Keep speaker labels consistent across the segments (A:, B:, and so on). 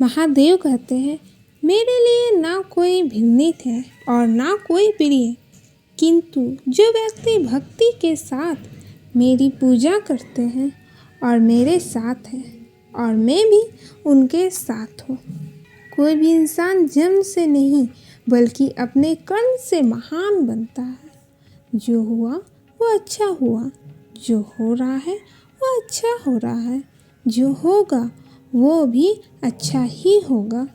A: महादेव कहते हैं, मेरे लिए ना कोई भिन्नित है और ना कोई प्रिय, किंतु जो व्यक्ति भक्ति के साथ मेरी पूजा करते हैं और मेरे साथ हैं और मैं भी उनके साथ हूँ। कोई भी इंसान जन्म से नहीं बल्कि अपने कर्म से महान बनता है। जो हुआ वो अच्छा हुआ, जो हो रहा है वो अच्छा हो रहा है, जो होगा वो भी अच्छा ही होगा।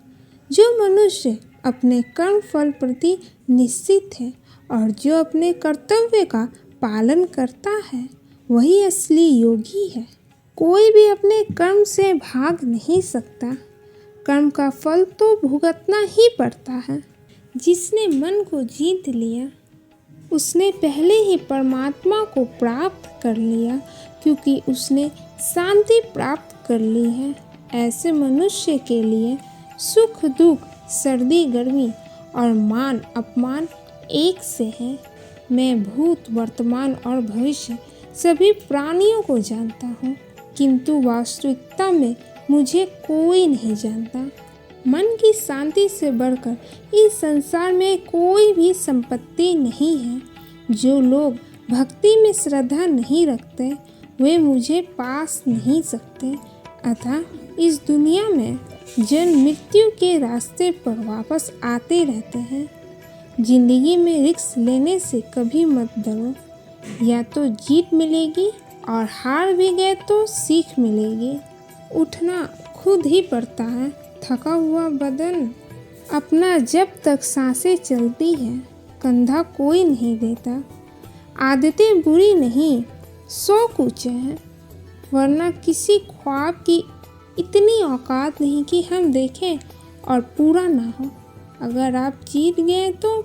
A: जो मनुष्य अपने कर्म फल प्रति निश्चित है और जो अपने कर्तव्य का पालन करता है वही असली योगी है। कोई भी अपने कर्म से भाग नहीं सकता। कर्म का फल तो भुगतना ही पड़ता है। जिसने मन को जीत लिया उसने पहले ही परमात्मा को प्राप्त कर लिया, क्योंकि उसने शांति प्राप्त कर ली है। ऐसे मनुष्य के लिए सुख दुख, सर्दी गर्मी और मान अपमान एक से है। मैं भूत, वर्तमान और भविष्य सभी प्राणियों को जानता हूँ, किंतु वास्तविकता में मुझे कोई नहीं जानता। मन की शांति से बढ़कर इस संसार में कोई भी संपत्ति नहीं है। जो लोग भक्ति में श्रद्धा नहीं रखते वे मुझे पास नहीं सकते। अतः इस दुनिया में जन्म मृत्यु के रास्ते पर वापस आते रहते हैं। जिंदगी में रिस्क लेने से कभी मत डरो। या तो जीत मिलेगी और हार भी गए तो सीख मिलेगी। उठना खुद ही पड़ता है। थका हुआ बदन अपना जब तक सांसें चलती हैं कंधा कोई नहीं देता। आदतें बुरी नहीं, शौक ऊंचे हैं, वरना किसी ख्वाब की इतनी औकात नहीं कि हम देखें और पूरा ना हो। अगर आप जीत गए तो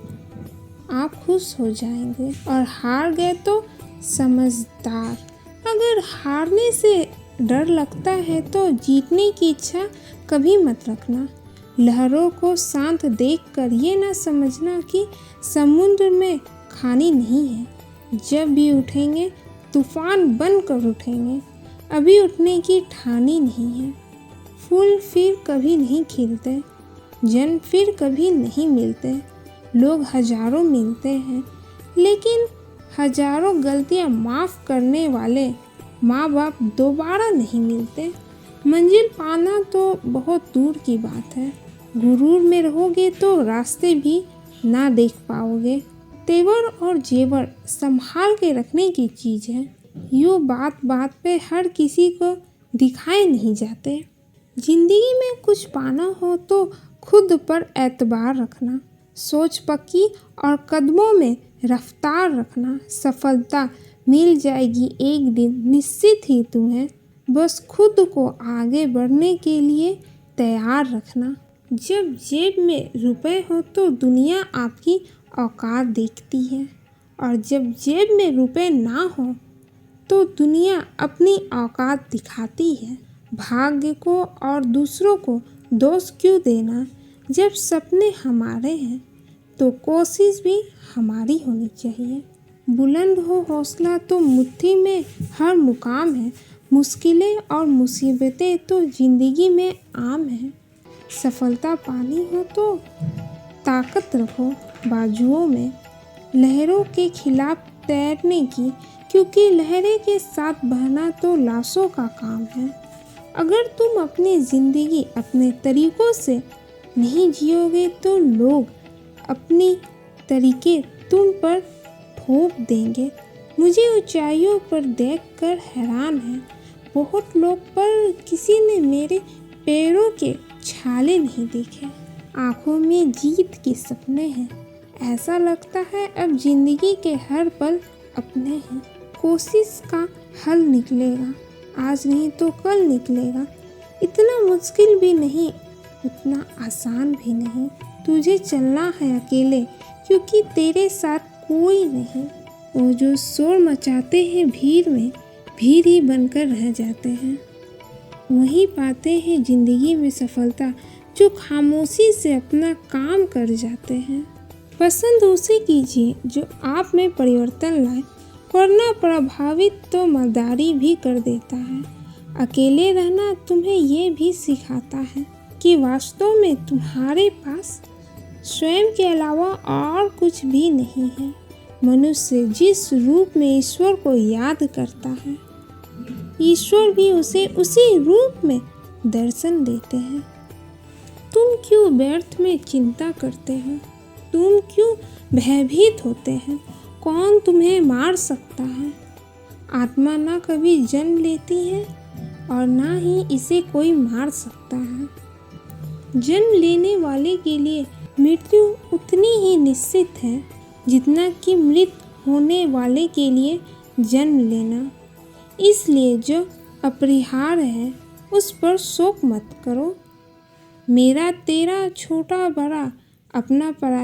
A: आप खुश हो जाएंगे और हार गए तो समझदार। अगर हारने से डर लगता है तो जीतने की इच्छा कभी मत रखना। लहरों को शांत देखकर ये ना समझना कि समुद्र में खानी नहीं है। जब भी उठेंगे तूफान बनकर उठेंगे। अभी उठने की ठानी नहीं है। फूल फिर कभी नहीं खिलते, जन्म फिर कभी नहीं मिलते। लोग हजारों मिलते हैं, लेकिन हजारों गलतियां माफ़ करने वाले माँ बाप दोबारा नहीं मिलते। मंजिल पाना तो बहुत दूर की बात है। गुरूर में रहोगे तो रास्ते भी ना देख पाओगे। तेवर और जेवर संभाल के रखने की चीज़ है। यूँ बात बात पे हर किसी को दिखाए नहीं जाते। जिंदगी में कुछ पाना हो तो खुद पर एतबार रखना, सोच पक्की और कदमों में रफ्तार रखना। सफलता मिल जाएगी एक दिन निश्चित ही तुम्हें। बस खुद को आगे बढ़ने के लिए तैयार रखना। जब जेब में रुपए हो तो दुनिया आपकी औकात देखती है, और जब जेब में रुपए ना हो तो दुनिया अपनी औकात दिखाती है। भाग्य को और दूसरों को दोष क्यों देना। जब सपने हमारे हैं तो कोशिश भी हमारी होनी चाहिए। बुलंद हो हौसला तो मुट्ठी में हर मुकाम है। मुश्किलें और मुसीबतें तो जिंदगी में आम है। सफलता पानी हो तो ताकत रखो बाजुओं में, लहरों के खिलाफ तैरने की, क्योंकि लहरें के साथ बहना तो लाशों का काम है। अगर तुम अपनी ज़िंदगी अपने तरीक़ों से नहीं जियोगे तो लोग अपनी तरीके तुम पर थोप देंगे। मुझे ऊंचाइयों पर देखकर हैरान है बहुत लोग, पर किसी ने मेरे पैरों के छाले नहीं देखे। आँखों में जीत के सपने हैं। ऐसा लगता है अब जिंदगी के हर पल अपने हैं। कोशिश का हल निकलेगा, आज नहीं तो कल निकलेगा। इतना मुश्किल भी नहीं, उतना आसान भी नहीं। तुझे चलना है अकेले, क्योंकि तेरे साथ कोई नहीं। वो जो शोर मचाते हैं भीड़ में, भीड़ ही बनकर रह जाते हैं। वही पाते हैं जिंदगी में सफलता जो खामोशी से अपना काम कर जाते हैं। पसंद उसे कीजिए जो आप में परिवर्तन लाए, वरना प्रभावित तो मर्दारी भी कर देता है। अकेले रहना तुम्हें ये भी सिखाता है कि वास्तव में तुम्हारे पास स्वयं के अलावा और कुछ भी नहीं है। मनुष्य जिस रूप में ईश्वर को याद करता है, ईश्वर भी उसे उसी रूप में दर्शन देते हैं। तुम क्यों व्यर्थ में चिंता करते हो? तुम क्यों भयभीत होते हैं? कौन तुम्हें मार सकता है? आत्मा ना कभी जन्म लेती है और ना ही इसे कोई मार सकता है। जन्म लेने वाले के लिए मृत्यु उतनी ही निश्चित है जितना कि मृत होने वाले के लिए जन्म लेना। इसलिए जो अपरिहार्य है उस पर शोक मत करो। मेरा तेरा, छोटा बड़ा, अपना पराया